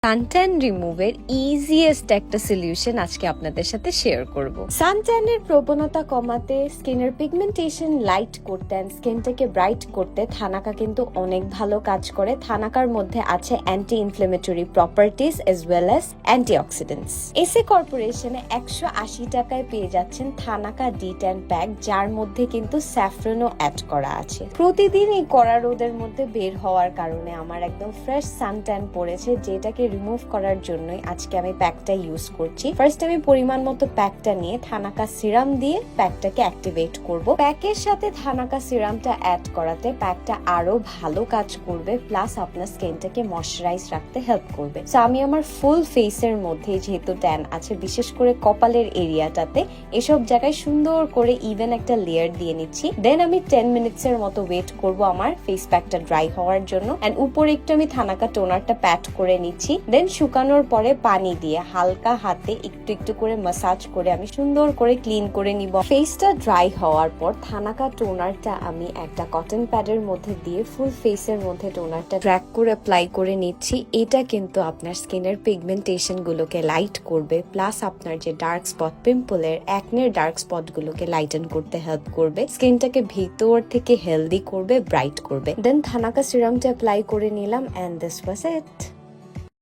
Suntan রিমুভের easiest একটা solution আজকে আপনাদের সাথে শেয়ার করব। সানট্যানের প্রবণতা কমাতে, স্কিনের পিগমেন্টেশন লাইট করতে এন্ড স্কিনটাকে ব্রাইট করতে থানাকা কিন্তু অনেক ভালো কাজ করে। থানাকার মধ্যে আছে anti inflammatory properties as well as antioxidants. SA কর্পোরেশনে 180 টাকায় পেয়ে যাচ্ছেন থানাকা D10 প্যাক, যার মধ্যে কিন্তু স্যাফরনও অ্যাড করা আছে। প্রতিদিন এই কড়া রোদের মধ্যে বের হওয়ার কারণে আমার একদম ফ্রেশ সানট্যান পড়েছে, যেটাকে রিমুভ করার জন্যই আজকে আমি প্যাকটা ইউজ করছি। ফার্স্ট আমি পরিমাণ মতো প্যাকটা নিয়ে থানাকা সিরাম দিয়ে প্যাকটাকে অ্যাক্টিভেট করব। প্যাকের সাথে থানাকা সিরামটা অ্যাড করাতে প্যাকটা আরো ভালো কাজ করবে, প্লাস আপনার স্কিনটাকে ময়শ্চারাইজ রাখতে হেল্প করবে। সো আমি আমার ফুল ফেসের মধ্যে, যেহেতু ট্যান আছে বিশেষ করে কপালের এরিয়াটাতে, এসব জায়গায় সুন্দর করে ইভেন একটা লেয়ার দিয়ে নিচ্ছি। দেন আমি 10 মিনিটস এর মতো ওয়েট করব আমার ফেস প্যাকটা ড্রাই হওয়ার জন্য। এন্ড উপরে একটু আমি থানাকা টোনারটা প্যাট করে নিচ্ছি। দেন শুকানোর পরে পানি দিয়ে হালকা হাতে একটু একটু করে মাসাজ করে আমি সুন্দর করে ক্লিন করে নিব। ফেসটা ড্রাই হওয়ার পর থানাকা টোনারটা আমি একটা কটন প্যাডের মধ্যে দিয়ে ফুল ফেসের মধ্যে টোনারটা ড্র্যাগ করে অ্যাপ্লাই করে নিচ্ছি। এটা কিন্তু আপনার স্কিনের পিগমেন্টেশন গুলোকে লাইট করবে, প্লাস আপনার যে ডার্ক স্পট, পিম্পলের, অ্যাকনের ডার্ক স্পট গুলোকে লাইটেন করতে হেল্প করবে, স্কিনটাকে ভিতর থেকে হেলদি করবে, ব্রাইট করবে। দেন থানাকা সিরামটা অ্যাপ্লাই করে নিলাম এন্ড দিস ওয়াজ ইট।